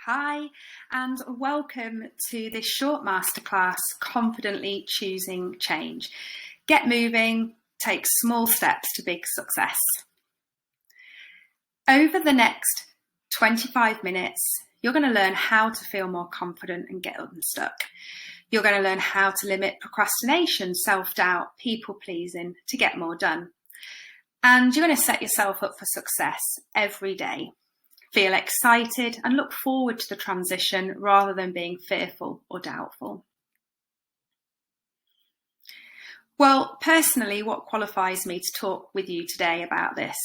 Hi, and welcome to this short masterclass, Confidently Choosing Change. Get moving, take small steps to big success. Over the next 25 minutes, you're going to learn how to feel more confident and get unstuck. You're going to learn how to limit procrastination, self-doubt, people-pleasing to get more done. And you're going to set yourself up for success every day. Feel excited and look forward to the transition rather than being fearful or doubtful. Well, personally, what qualifies me to talk with you today about this?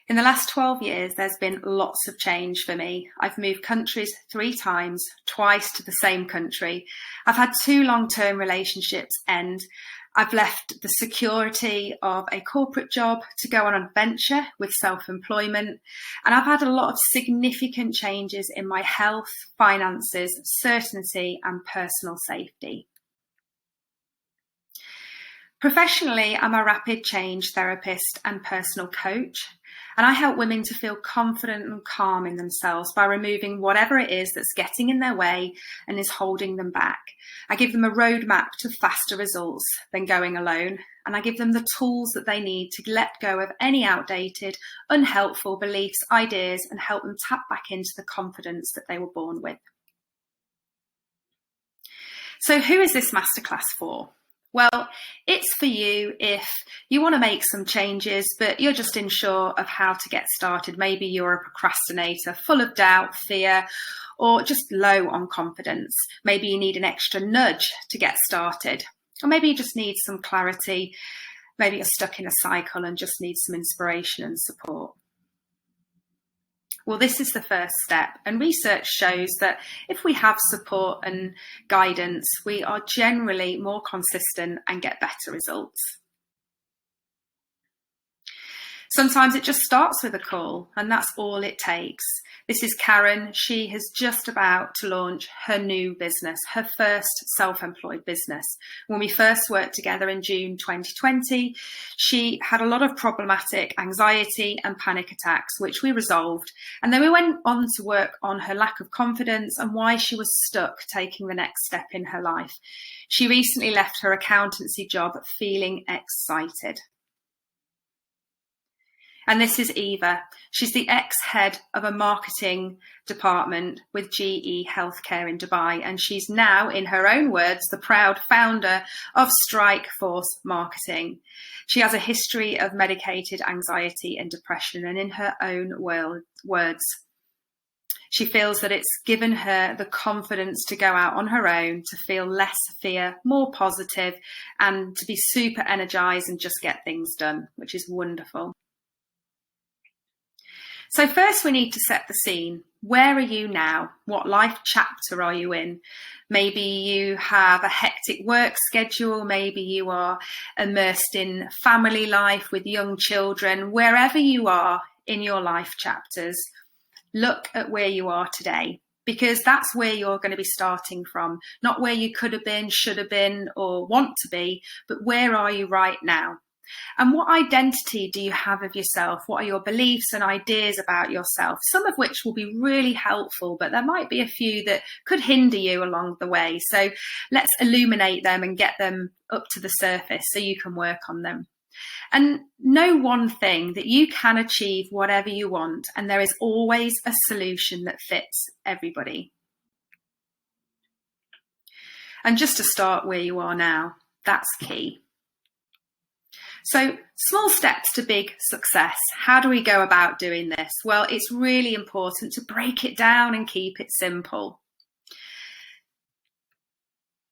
In the last 12 years, there's been lots of change for me. I've moved countries 3 times, twice to the same country. I've had 2 long-term relationships end. I've left the security of a corporate job to go on an adventure with self-employment. And I've had a lot of significant changes in my health, finances, certainty, and personal safety. Professionally, I'm a rapid change therapist and personal coach, and I help women to feel confident and calm in themselves by removing whatever it is that's getting in their way and is holding them back. I give them a roadmap to faster results than going alone, and I give them the tools that they need to let go of any outdated, unhelpful beliefs, ideas, and help them tap back into the confidence that they were born with. So who is this masterclass for? Well, it's for you if you want to make some changes, but you're just unsure of how to get started. Maybe you're a procrastinator, full of doubt, fear, or just low on confidence. Maybe you need an extra nudge to get started, or maybe you just need some clarity. Maybe you're stuck in a cycle and just need some inspiration and support. Well, this is the first step, and research shows that if we have support and guidance, we are generally more consistent and get better results. Sometimes it just starts with a call, and that's all it takes. This is Karen. She has just about to launch her new business, her first self-employed business. When we first worked together in June 2020, she had a lot of problematic anxiety and panic attacks, which we resolved. And then we went on to work on her lack of confidence and why she was stuck taking the next step in her life. She recently left her accountancy job feeling excited. And this is Eva. She's the ex-head of a marketing department with GE Healthcare in Dubai. And she's now, in her own words, the proud founder of Strike Force Marketing. She has a history of medicated anxiety and depression. And in her own words, she feels that it's given her the confidence to go out on her own, to feel less fear, more positive, and to be super energized and just get things done, which is wonderful. So first we need to set the scene. Where are you now? What life chapter are you in? Maybe you have a hectic work schedule. Maybe you are immersed in family life with young children. Wherever you are in your life chapters, look at where you are today, because that's where you're going to be starting from. Not where you could have been, should have been, or want to be, but where are you right now? And what identity do you have of yourself? What are your beliefs and ideas about yourself? Some of which will be really helpful, but there might be a few that could hinder you along the way. So let's illuminate them and get them up to the surface so you can work on them. And know one thing, that you can achieve whatever you want, and there is always a solution that fits everybody. And just to start where you are now, that's key. So small steps to big success. How do we go about doing this? Well, it's really important to break it down and keep it simple.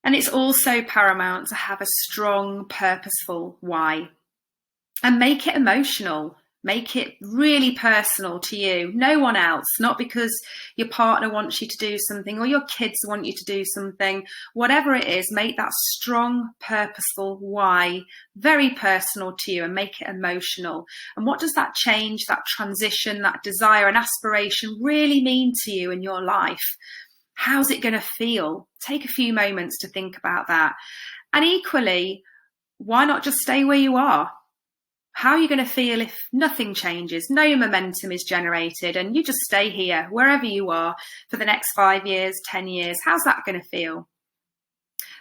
And it's also paramount to have a strong, purposeful why. And make it emotional. Make it really personal to you, no one else, not because your partner wants you to do something or your kids want you to do something. Whatever it is, make that strong, purposeful why very personal to you and make it emotional. And what does that change, that transition, that desire and aspiration really mean to you in your life? How's it going to feel? Take a few moments to think about that. And equally, why not just stay where you are? How are you going to feel if nothing changes, no momentum is generated, and you just stay here, wherever you are, for the next 5 years, 10 years? How's that going to feel?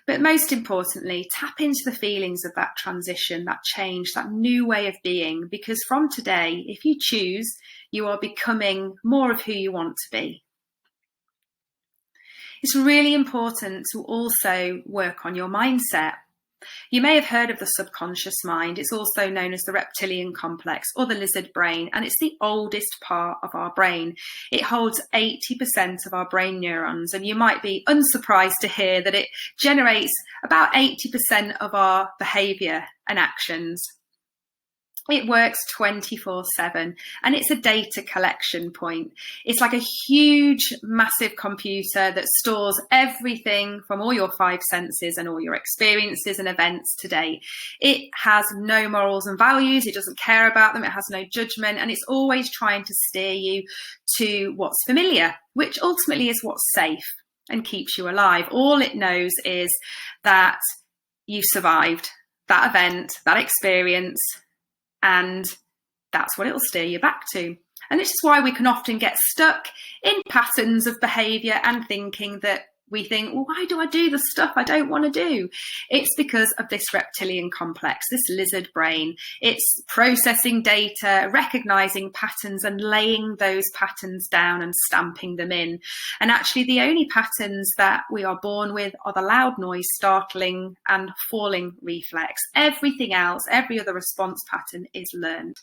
But most importantly, tap into the feelings of that transition, that change, that new way of being, because from today, if you choose, you are becoming more of who you want to be. It's really important to also work on your mindset. You may have heard of the subconscious mind. It's also known as the reptilian complex or the lizard brain, and it's the oldest part of our brain. It holds 80% of our brain neurons, and you might be unsurprised to hear that it generates about 80% of our behaviour and actions. It works 24/7, and it's a data collection point. It's like a huge, massive computer that stores everything from all your 5 senses and all your experiences and events to date. It has no morals and values. It doesn't care about them. It has no judgment, and it's always trying to steer you to what's familiar, which ultimately is what's safe and keeps you alive. All it knows is that you survived that event, that experience, and that's what it'll steer you back to. And this is why we can often get stuck in patterns of behaviour and thinking that we think, well, why do I do the stuff I don't want to do? It's because of this reptilian complex, this lizard brain. It's processing data, recognising patterns and laying those patterns down and stamping them in. And actually the only patterns that we are born with are the loud noise, startling and falling reflex. Everything else, every other response pattern is learned.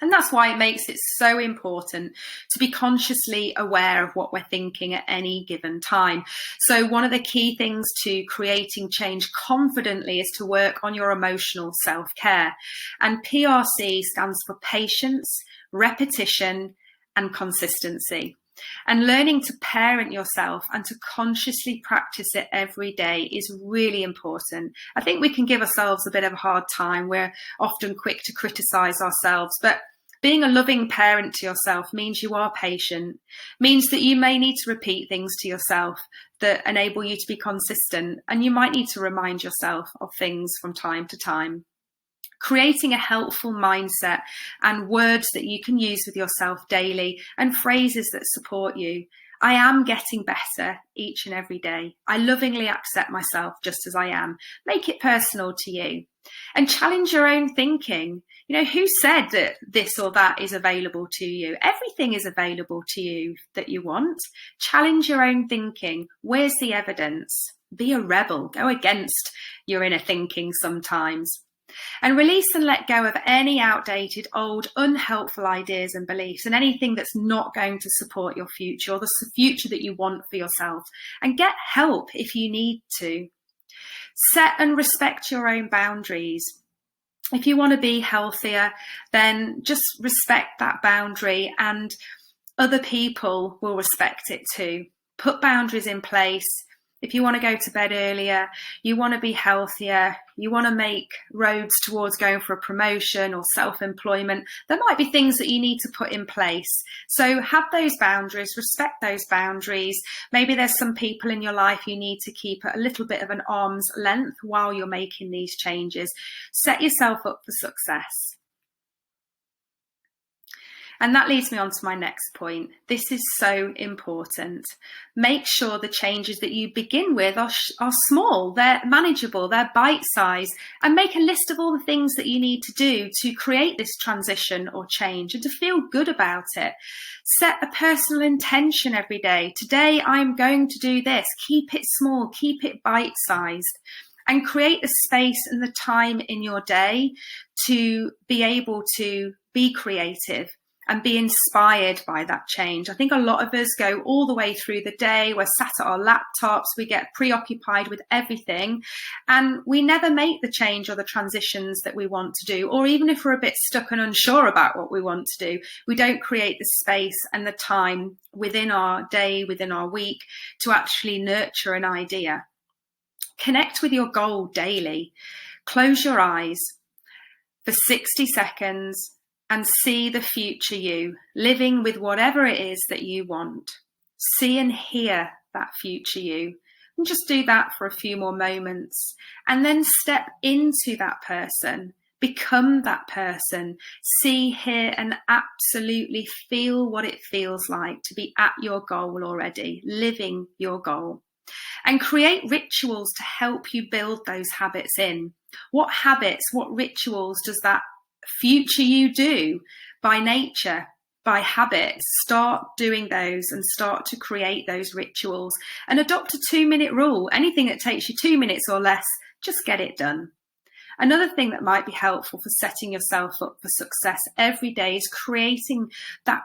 And that's why it makes it so important to be consciously aware of what we're thinking at any given time. So one of the key things to creating change confidently is to work on your emotional self-care. And PRC stands for patience, repetition, and consistency. And learning to parent yourself and to consciously practice it every day is really important. I think we can give ourselves a bit of a hard time. We're often quick to criticize ourselves, but being a loving parent to yourself means you are patient, means that you may need to repeat things to yourself that enable you to be consistent, and you might need to remind yourself of things from time to time. Creating a helpful mindset and words that you can use with yourself daily and phrases that support you. I am getting better each and every day. I lovingly accept myself just as I am. Make it personal to you and challenge your own thinking. You know, who said that this or that is available to you? Everything is available to you that you want. Challenge your own thinking. Where's the evidence? Be a rebel. Go against your inner thinking sometimes. And release and let go of any outdated, old, unhelpful ideas and beliefs and anything that's not going to support your future or the future that you want for yourself. And get help if you need to. Set and respect your own boundaries. If you want to be healthier, then just respect that boundary and other people will respect it too. Put boundaries in place. If you want to go to bed earlier, you want to be healthier, you want to make roads towards going for a promotion or self-employment, there might be things that you need to put in place. So have those boundaries, respect those boundaries. Maybe there's some people in your life you need to keep at a little bit of an arm's length while you're making these changes. Set yourself up for success. And that leads me on to my next point. This is so important. Make sure the changes that you begin with are small, they're manageable, they're bite-sized, and make a list of all the things that you need to do to create this transition or change and to feel good about it. Set a personal intention every day. Today, I'm going to do this. Keep it small, keep it bite-sized. And create the space and the time in your day to be able to be creative and be inspired by that change. I think a lot of us go all the way through the day, we're sat at our laptops, we get preoccupied with everything, and we never make the change or the transitions that we want to do. Or even if we're a bit stuck and unsure about what we want to do, we don't create the space and the time within our day, within our week, to actually nurture an idea. Connect with your goal daily. Close your eyes for 60 seconds and see the future you, living with whatever it is that you want. See and hear that future you. And just do that for a few more moments. And then step into that person. Become that person. See, hear, and absolutely feel what it feels like to be at your goal already, living your goal. And create rituals to help you build those habits in. What habits, what rituals does that future you do by nature, by habit? Start doing those and start to create those rituals, and adopt a 2-minute rule. Anything that takes you 2 minutes or less, just get it done. Another thing that might be helpful for setting yourself up for success every day is creating that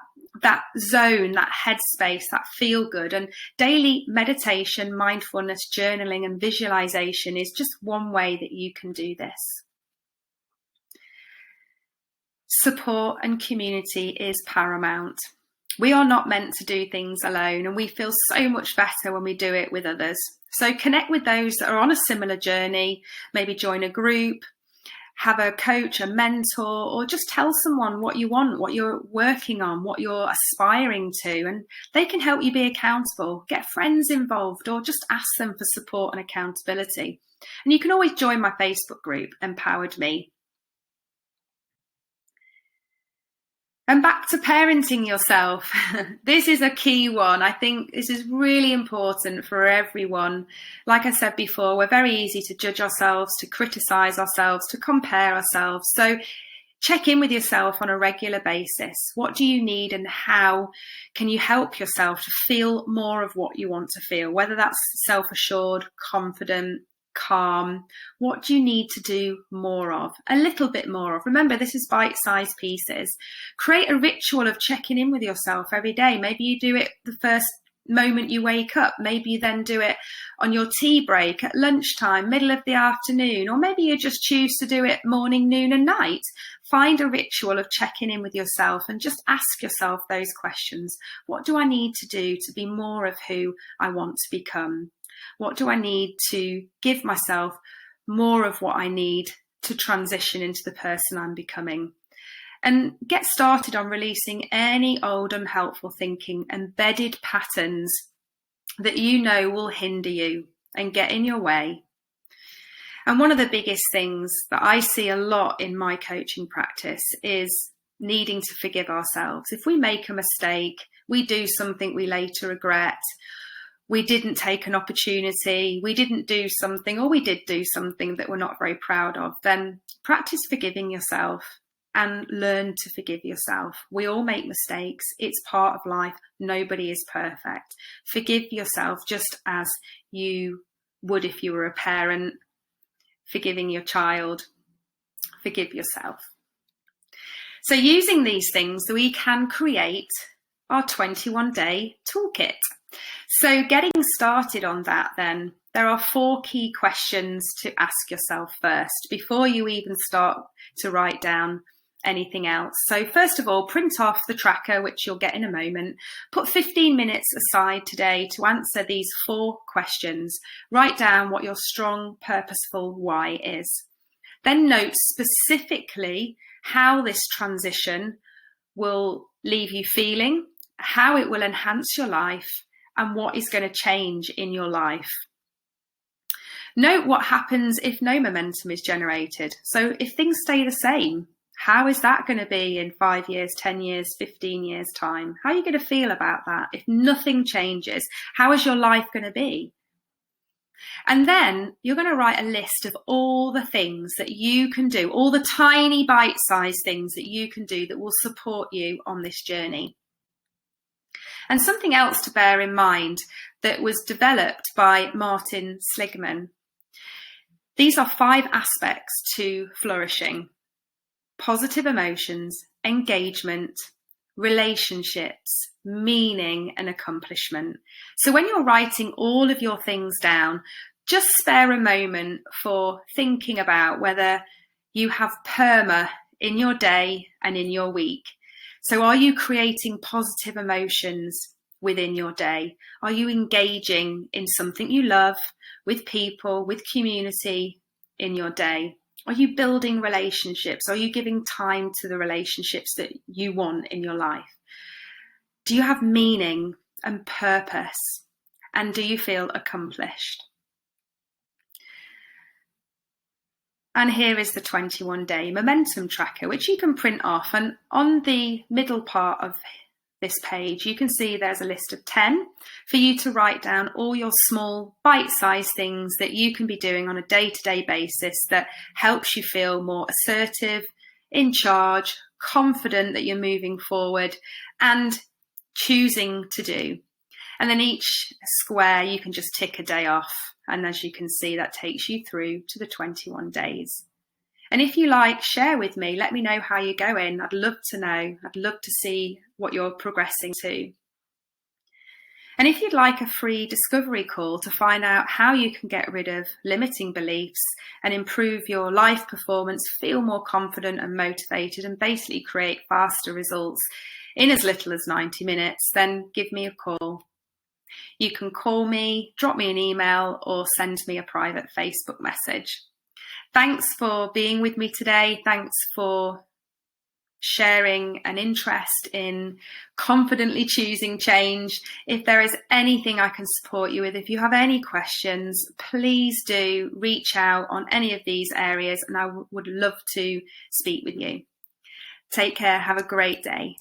zone, that headspace, that feel good. And daily meditation, mindfulness, journaling, and visualization is just one way that you can do this. Support and community is paramount. We are not meant to do things alone, and we feel so much better when we do it with others. So connect with those that are on a similar journey, maybe join a group, have a coach, a mentor, or just tell someone what you want, what you're working on, what you're aspiring to, and they can help you be accountable. Get friends involved, or just ask them for support and accountability. And you can always join my Facebook group, Empowered Me. And back to parenting yourself. This is a key one. I think this is really important for everyone. Like I said before, we're very easy to judge ourselves, to criticize ourselves, to compare ourselves. So check in with yourself on a regular basis. What do you need, and how can you help yourself to feel more of what you want to feel? Whether that's self-assured, confident, calm. What do you need to do more of? A little bit more of. Remember, this is bite-sized pieces. Create a ritual of checking in with yourself every day. Maybe you do it the first moment you wake up. Maybe you then do it on your tea break, at lunchtime, middle of the afternoon, or maybe you just choose to do it morning, noon, and night. Find a ritual of checking in with yourself and just ask yourself those questions. What do I need to do to be more of who I want to become? What do I need to give myself more of what I need to transition into the person I'm becoming? And get started on releasing any old unhelpful thinking, embedded patterns that you know will hinder you and get in your way. And one of the biggest things that I see a lot in my coaching practice is needing to forgive ourselves. If we make a mistake, we do something we later regret, we didn't take an opportunity, we didn't do something, or we did do something that we're not very proud of, then practice forgiving yourself and learn to forgive yourself. We all make mistakes. It's part of life. Nobody is perfect. Forgive yourself just as you would if you were a parent forgiving your child. Forgive yourself. So using these things, we can create our 21-day toolkit. So getting started on that then, there are 4 key questions to ask yourself first before you even start to write down anything else. So first of all, print off the tracker, which you'll get in a moment. Put 15 minutes aside today to answer these 4 questions. Write down what your strong, purposeful why is. Then note specifically how this transition will leave you feeling, how it will enhance your life, and what is going to change in your life. Note what happens if no momentum is generated. So if things stay the same, how is that going to be in 5 years, 10 years, 15 years time? How are you going to feel about that? If nothing changes, how is your life going to be? And then you're going to write a list of all the things that you can do, all the tiny bite-sized things that you can do that will support you on this journey. And something else to bear in mind that was developed by Martin Seligman. These are 5 aspects to flourishing: positive emotions, engagement, relationships, meaning, and accomplishment. So when you're writing all of your things down, just spare a moment for thinking about whether you have PERMA in your day and in your week. So are you creating positive emotions within your day? Are you engaging in something you love, with people, with community in your day? Are you building relationships? Are you giving time to the relationships that you want in your life? Do you have meaning and purpose? And do you feel accomplished? And here is the 21-day momentum tracker, which you can print off. And on the middle part of this page, you can see there's a list of 10 for you to write down all your small bite-sized things that you can be doing on a day-to-day basis that helps you feel more assertive, in charge, confident that you're moving forward and choosing to do. And then each square you can just tick a day off. And as you can see, that takes you through to the 21 days. And if you like, share with me. Let me know how you're going. I'd love to know. I'd love to see what you're progressing to. And if you'd like a free discovery call to find out how you can get rid of limiting beliefs and improve your life performance, feel more confident and motivated, and basically create faster results in as little as 90 minutes, then give me a call. You can call me, drop me an email, or send me a private Facebook message. Thanks for being with me today. Thanks for sharing an interest in confidently choosing change. If there is anything I can support you with, if you have any questions, please do reach out on any of these areas, and I would love to speak with you. Take care. Have a great day.